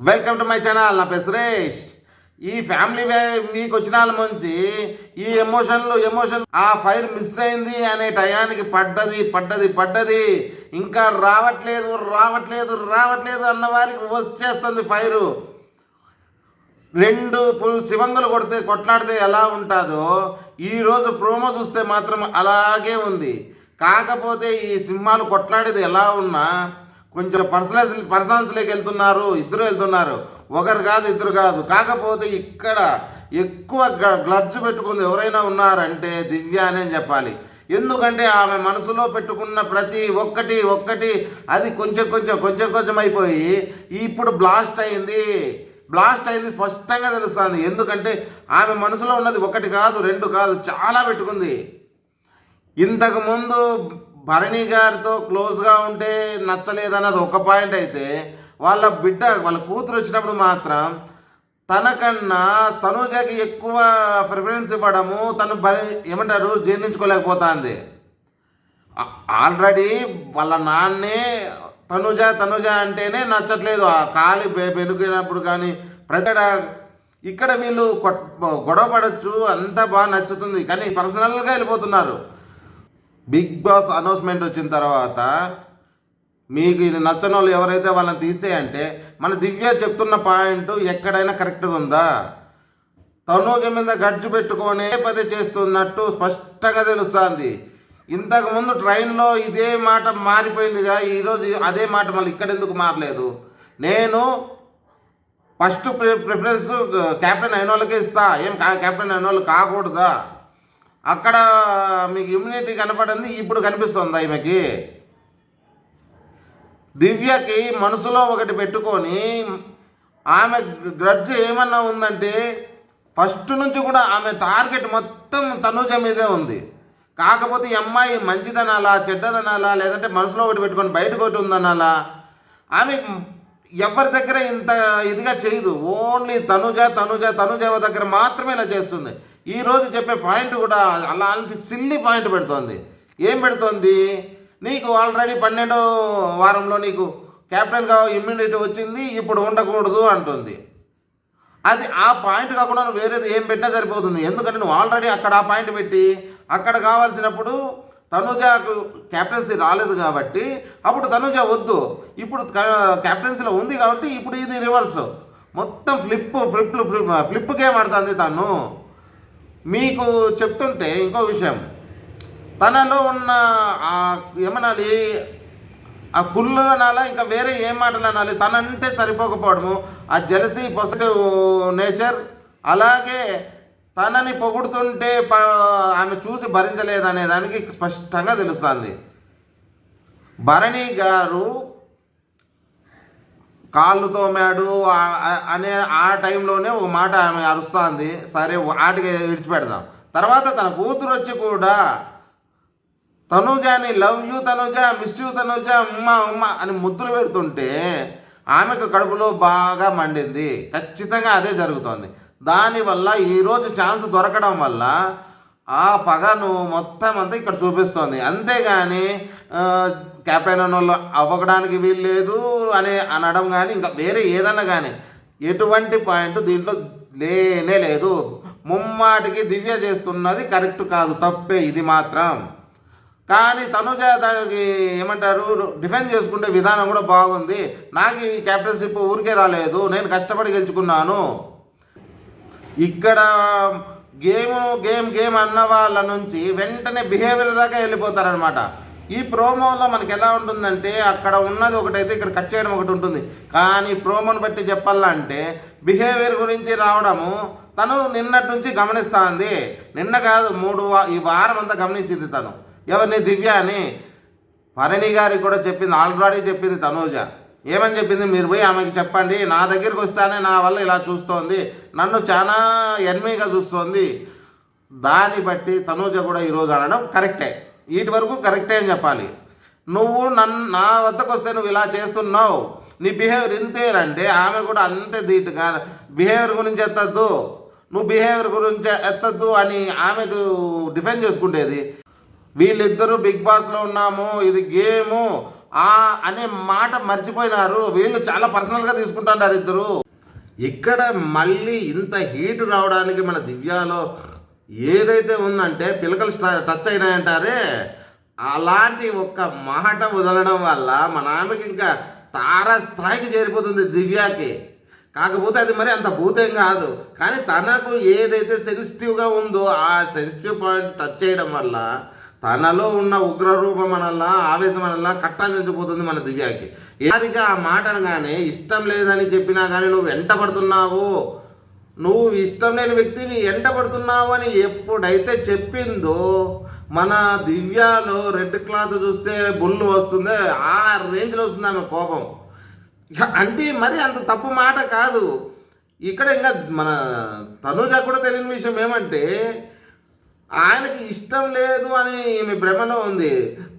Welcome to my channel. నా పేరు సురేష్. ఈ ఫ్యామిలీ మీకు వచ్చిన వాళ్ళ నుంచి ఈ ఎమోషన్ ఆ ఫైర్ మిస్ అయింది అనే టయానికి పడ్డది ఇంకా రావట్లేదు అన్న వారికి వచ్చేస్తుంది ఫైరు. రెండు శివంగులు కొట్లాడితే ఎలా ఉంటుందో ఈరోజు ప్రోమో చూస్తే మాత్రం అలాగే ఉంది. కాకపోతే ఈ సింహాలు కొట్లాడేది ఎలా ఉన్నా కొంచెం పర్సనల్స్లోకి ఇద్దరు వెళ్తున్నారు, ఒకరు కాదు ఇద్దరు కాదు. కాకపోతే ఇక్కడ ఎక్కువ గ్లడ్జ్ పెట్టుకుంది ఎవరైనా ఉన్నారంటే దివ్య అనే చెప్పాలి. ఎందుకంటే ఆమె మనసులో పెట్టుకున్న ప్రతి ఒక్కటి అది కొంచెం అయిపోయి ఇప్పుడు బ్లాస్ట్ అయింది స్పష్టంగా తెలుస్తుంది. ఎందుకంటే ఆమె మనసులో ఉన్నది ఒకటి కాదు రెండు కాదు చాలా పెట్టుకుంది. ఇంతకుముందు భరణి గారితో క్లోజ్గా ఉంటే నచ్చలేదన్నది ఒక పాయింట్ అయితే, వాళ్ళ కూతురు వచ్చినప్పుడు మాత్రం తనకన్నా తనుజకి ఎక్కువ ప్రిఫరెన్స్ ఇవ్వడము తను జీర్ణించుకోలేకపోతుంది. ఆల్రెడీ వాళ్ళ నాన్నే తనుజ అంటేనే నచ్చట్లేదు. ఆ కాలి బెనుకినప్పుడు కానీ ఇక్కడ వీళ్ళు గొడవ పడవచ్చు, అంతా బాగా నచ్చుతుంది. కానీ పర్సనల్గా వెళ్ళిపోతున్నారు. బిగ్ బాస్ అనౌన్స్మెంట్ వచ్చిన తర్వాత మీకు ఇది నచ్చని వాళ్ళు ఎవరైతే వాళ్ళని తీసేయంటే మన దివ్య చెప్తున్న పాయింట్ ఎక్కడైనా కరెక్ట్గా ఉందా? తనూజ మీద గడ్జు పెట్టుకొని పదే చేస్తున్నట్టు స్పష్టంగా తెలుస్తుంది. ఇంతకుముందు ట్రైన్లో ఇదే మాట మారిపోయిందిగా, ఈరోజు అదే మాట మళ్ళీ ఇక్కడ ఎందుకు మారలేదు? నేను ఫస్ట్ ప్రిఫరెన్స్ క్యాప్టెన్ అయిన వాళ్ళకే ఇస్తా, ఏం క్యాప్టెన్ అయిన వాళ్ళు కాకూడదా? అక్కడ మీకు ఇమ్యూనిటీ కనపడింది, ఇప్పుడు కనిపిస్తుందా ఈమెకి? దివ్యకి మనసులో ఒకటి పెట్టుకొని ఆమె గ్రడ్జ్ ఏమన్నా ఉందంటే ఫస్ట్ నుంచి కూడా ఆమె టార్గెట్ మొత్తం తనూజ మీదే ఉంది. కాకపోతే ఈ అమ్మాయి మంచిదనాలా చెడ్డదనాలా లేదంటే మనసులో ఒకటి పెట్టుకొని బయటకు ఒకటి ఉందనాలా? ఆమె ఎవరి దగ్గర ఇంత ఇదిగా చేయదు. ఓన్లీ తనుజ దగ్గర మాత్రమే ఇలా చేస్తుంది. ఈరోజు చెప్పే పాయింట్ కూడా అలాంటి సిల్లీ పాయింట్ పెడుతోంది. ఏం పెడుతోంది? నీకు ఆల్రెడీ 12వ వారంలో నీకు క్యాప్టెన్గా ఇమ్యూనిటీ వచ్చింది, ఇప్పుడు ఉండకూడదు అంటుంది. అది ఆ పాయింట్ కాకుండా నువ్వు వేరేది ఏం పెట్టినా సరిపోతుంది. ఎందుకంటే నువ్వు ఆల్రెడీ అక్కడ ఆ పాయింట్ పెట్టి అక్కడ కావాల్సినప్పుడు తనుజకు క్యాప్టెన్సీ రాలేదు కాబట్టి అప్పుడు తనుజ వద్దు, ఇప్పుడు క్యాప్టెన్సీలో ఉంది కాబట్టి ఇప్పుడు ఇది రివర్స్ మొత్తం ఫ్లిప్కే ఆడుతుంది తను. మీకు చెప్తుంటే ఇంకో విషయం, తనలో ఉన్న ఏమనాలి ఆ కుళ్ళు అనాలా ఇంకా వేరే ఏం మాటలు అనాలి, తనంటే సరిపోకపోవడము, ఆ జెలసీ పొసెసివ్ నేచర్, అలాగే తనని పొగుడుతుంటే ఆమె చూసి భరించలేదనే దానికి స్పష్టంగా తెలుస్తుంది. భరణి గారు కాళ్ళు తోమాడు అనే ఆ టైంలోనే ఒక మాట ఆమె అరుస్తుంది. సరే వాటికి విడిచిపెడదాం. తర్వాత తన కూతురు వచ్చి కూడా తనుజాని love you Tanuja, miss you Tanuja, ఉమ్మ అని ముద్దులు పెడుతుంటే ఆమెకు కడుపులో బాగా మండింది. ఖచ్చితంగా అదే జరుగుతోంది. దానివల్ల ఈరోజు ఛాన్స్ దొరకడం వల్ల ఆ పగను మొత్తం అంతా ఇక్కడ చూపిస్తోంది. అంతేగాని క్యాప్టెన్ అన్నోళ్ళు అవ్వడానికి వీలు లేదు అని అనడం కానీ ఇంకా వేరే ఏదన్నా కానీ ఎటువంటి పాయింట్ దీంట్లో లేనే లేదు. ముమ్మాటికి దివ్య చేస్తున్నది కరెక్ట్ కాదు, తప్పే ఇది మాత్రం. కానీ తనుజ దానికి డిఫెండ్ చేసుకునే విధానం కూడా బాగుంది. నాకు ఈ క్యాప్టెన్షిప్ ఊరికే రాలేదు, నేను కష్టపడి గెలుచుకున్నాను. ఇక్కడ గేమ్ అన్న వాళ్ళ నుంచి వెంటనే బిహేవియర్ దాకా వెళ్ళిపోతారనమాట. ఈ ప్రోమోలో మనకి ఎలా ఉంటుందంటే అక్కడ ఉన్నది ఒకటైతే ఇక్కడ కట్ చేయడం ఒకటి ఉంటుంది. కానీ ప్రోమోని బట్టి చెప్పాలంటే బిహేవియర్ గురించి రావడము తను నిన్నటి నుంచి గమనిస్తుంది. నిన్న కాదు ఈ వారం అంతా గమనించింది తను. ఎవరిని? దివ్య అని. భరణి గారికి కూడా చెప్పింది, ఆల్రెడీ చెప్పింది తనూజ. ఏమని చెప్పింది? మీరు పోయి ఆమెకి చెప్పండి, నా దగ్గరికి వస్తానే నా వల్ల ఇలా చూస్తోంది, నన్ను చాలా ఎన్మీగా చూస్తోంది. దాన్ని బట్టి తనూజ కూడా ఈరోజు అనడం కరెక్టే, వీటి వరకు కరెక్టే అని చెప్పాలి. నువ్వు నా వద్దకు వస్తే నువ్వు ఇలా చేస్తున్నావు, నీ బిహేవియర్ ఇంతేనంటే ఆమె కూడా అంతే ధీటుగా బిహేవియర్ గురించి ఎత్తద్దు, నువ్వు బిహేవియర్ గురించి ఎత్తద్దు అని ఆమెకు డిఫెండ్ చేసుకుంటేది. వీళ్ళిద్దరూ బిగ్ బాస్లో ఉన్నాము, ఇది గేము, అనే మాట మర్చిపోయినారు. వీళ్ళు చాలా పర్సనల్గా తీసుకుంటున్నారు ఇద్దరు. ఇక్కడ మళ్ళీ ఇంత హీటు రావడానికి మన దివ్యాలో ఏదైతే ఉందంటే పిలకలు టచ్ అయినాయంటారే, అలాంటి ఒక్క మాట వదలడం వల్ల మన ఆమెకి ఇంకా తారస్థాయికి చేరిపోతుంది దివ్యాకి. కాకపోతే అది మరి అంత భూతం కాదు, కానీ తనకు ఏదైతే సెన్సిటివ్గా ఉందో ఆ సెన్సిటివ్ పాయింట్ టచ్ చేయడం వల్ల తనలో ఉన్న ఉగ్రరూపం అనల్లా ఆవేశం అనల్లా కట్టాలించిపోతుంది మన దివ్యాకి. అదిగా ఆ మాట అనగానే ఇష్టం లేదని చెప్పినా కానీ నువ్వు వెంటబడుతున్నావు, నువ్వు ఇష్టం లేని వ్యక్తిని వెంటబడుతున్నావు అని ఎప్పుడైతే చెప్పిందో మన దివ్యాలో రెడ్ క్లాత్ చూస్తే బుల్లు వస్తుంది, ఆ రేంజ్లో వస్తుంది ఆమె కోపం. అంటే మరి అంత తప్పు మాట కాదు. ఇక్కడ ఇంకా మన తనుజ కూడా తెలియని విషయం ఏమంటే ఆయనకి ఇష్టం లేదు అని ఈమె భ్రమలో ఉంది.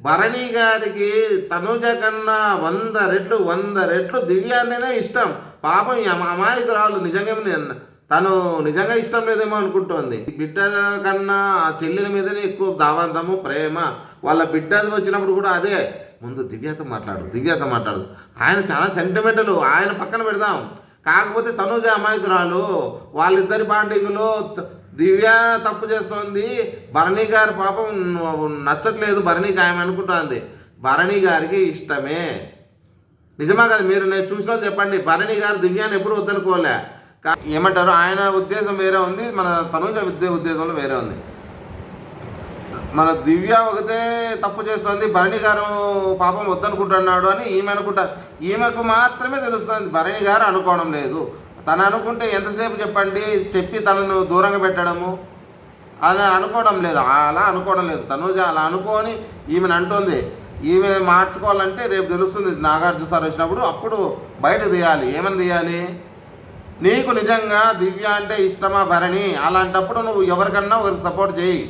భరణి గారికి తనుజ కన్నా 100 రెట్లు దివ్యాన్నే ఇష్టం. పాపం అమాయకురాలు నిజంగా తను నిజంగా ఇష్టం లేదేమో అనుకుంటోంది. బిడ్డ కన్నా ఆ చెల్లెల మీదనే ఎక్కువ దావంతము ప్రేమ. వాళ్ళ బిడ్డ వచ్చినప్పుడు కూడా అదే, ముందు దివ్యతో మాట్లాడు. ఆయన చాలా సెంటిమెంటల్, ఆయన పక్కన పెడదాం. కాకపోతే తనుజ అమాయకురాలు. వాళ్ళిద్దరి బాండింగ్లో దివ్య తప్పు చేస్తోంది, భరణి గారి పాపం నచ్చట్లేదు భరణికి, ఆమె అనుకుంటోంది. భరణి గారికి ఇష్టమే, నిజమా కదా? మీరు నేను చూసినా చెప్పండి. భరణి గారు దివ్యాన్ని ఎప్పుడు వద్దనుకోలే. ఏమంటారు, ఆయన ఉద్దేశం వేరే ఉంది, మన తనుజ ఉద్దేశంలో వేరే ఉంది. మన దివ్య ఒకటే తప్పు చేస్తుంది, భరణి గారు పాపం వద్దనుకుంటున్నాడు అని ఈమె అనుకుంటారు. ఈమెకు మాత్రమే తెలుస్తుంది, భరణి గారు అనుకోవడం లేదు. తను అనుకుంటే ఎంతసేపు చెప్పి తనను దూరంగా పెట్టడము అలా అనుకోవడం లేదు. అలా అనుకోవడం లేదు. తనుజ అలా అనుకోని ఈమెను అంటుంది. ఈమె మార్చుకోవాలంటే రేపు తెలుస్తుంది, నాగార్జున సార్ వచ్చినప్పుడు అప్పుడు బయట తీయాలి. ఏమని తీయాలి? నీకు నిజంగా దివ్య అంటే ఇష్టమా భరణి, అలాంటప్పుడు నువ్వు ఎవరికన్నా ఒకరికి సపోర్ట్ చేయి.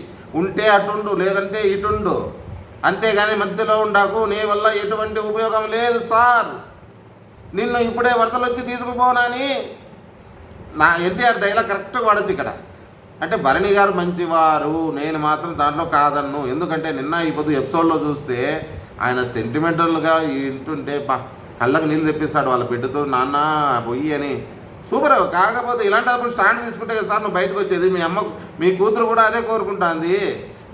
ఉంటే అటుండు, లేదంటే ఇటుండు, అంతేగాని మధ్యలో ఉండాకు. నీ వల్ల ఎటువంటి ఉపయోగం లేదు సార్, నిన్ను ఇప్పుడే వరదలు వచ్చి తీసుకుపోనాని నా ఎన్టీఆర్ డైలాగ్ కరెక్ట్గా వాడచ్చు ఇక్కడ. అంటే భరణి గారు మంచివారు, నేను మాత్రం దాంట్లో కాదన్ను. ఎందుకంటే నిన్న ఇప్పుడు ఎపిసోడ్లో చూస్తే ఆయన సెంటిమెంటల్గా వింటుంటే కళ్ళకు నీళ్ళు తెప్పిస్తాడు వాళ్ళ బిడ్డతో, నాన్న పొయ్యి అని. సూపర్. కాకపోతే ఇలాంటప్పుడు స్టాండ్ తీసుకుంటే కదా సార్ నువ్వు బయటకు వచ్చేది. మీ కూతురు కూడా అదే కోరుకుంటుంది.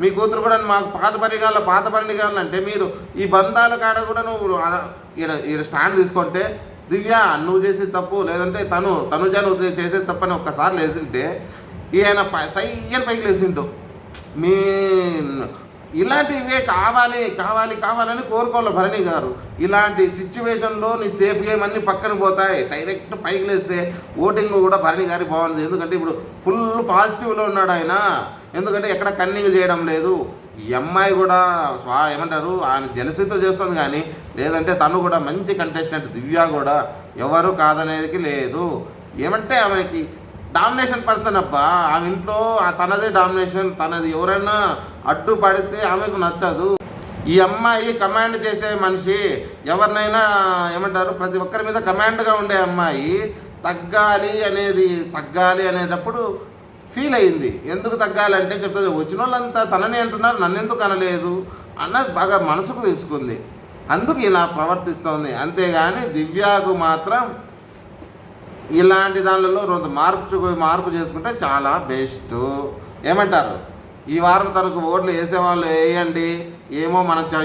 మీ కూతురు కూడా మాకు పాత పరిగాలు అంటే మీరు ఈ బంధాల కాడ కూడా నువ్వు ఈడ స్టాండ్ తీసుకుంటే, దివ్య నువ్వు చేసేది తప్పు, లేదంటే తనుజ నువ్వు చేసేది తప్పు అని ఒక్కసారి లేచింటే ఈయన సయ్యని పైకి లేచిండు. ఇలాంటివే కావాలని కోరుకోవాలి భరణి గారు. ఇలాంటి సిచ్యువేషన్లో నీ సేఫ్ గేమ్ అన్నీ పక్కన పోతాయి. డైరెక్ట్ పైకి లేస్తే ఓటింగ్ కూడా భరణి గారి బాగుంది. ఎందుకంటే ఇప్పుడు ఫుల్ పాజిటివ్లో ఉన్నాడు ఆయన. ఎందుకంటే ఎక్కడ కన్నింగ్ చేయడం లేదు. ఈ అమ్మాయి కూడా ఏమంటారు ఆయన జలసితో చేస్తుంది, కానీ లేదంటే తను కూడా మంచి కంటెస్టెంట్. దివ్య కూడా ఎవరు కాదనేది లేదు. ఏమంటే ఆమెకి డామినేషన్ పర్సన్ అబ్బా. ఆమె ఇంట్లో తనదే డామినేషన్, తనది ఎవరైనా అడ్డుపడితే ఆమెకు నచ్చదు. ఈ అమ్మాయి కమాండ్ చేసే మనిషి, ఎవరినైనా ఏమంటారు ప్రతి ఒక్కరి మీద కమాండ్గా ఉండే అమ్మాయి తగ్గాలి అనేటప్పుడు ఫీల్ అయింది. ఎందుకు తగ్గాలంటే చెప్తుంది, వచ్చిన వాళ్ళంతా తనని అంటున్నారు, నన్నెందుకు అనలేదు అన్నది బాగా మనసుకు తీసుకుంది. అందుకు ఇలా ప్రవర్తిస్తుంది. అంతేగాని దివ్యకు మాత్రం ఇలాంటి దానిలో కొంత మార్పు చేసుకుంటే చాలా బెస్ట్. ఏమంటారు? ఈ వారం తనకు ఓట్లు వేసేవాళ్ళు వేయండి. ఏమో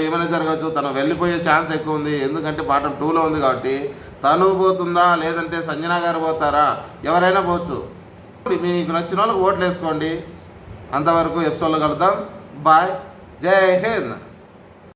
ఏమైనా జరగచ్చు, తను వెళ్ళిపోయే ఛాన్స్ ఎక్కువ ఉంది. ఎందుకంటే పార్ట్ 2లో ఉంది కాబట్టి. తను పోతుందా లేదంటే సంజన గారు పోతారా, ఎవరైనా పోవచ్చు. మీకు నచ్చిన వాళ్ళకి ఓట్లు వేసుకోండి. అంతవరకు ఎపిసోడ్లో కలుద్దాం. బాయ్, జై హింద్.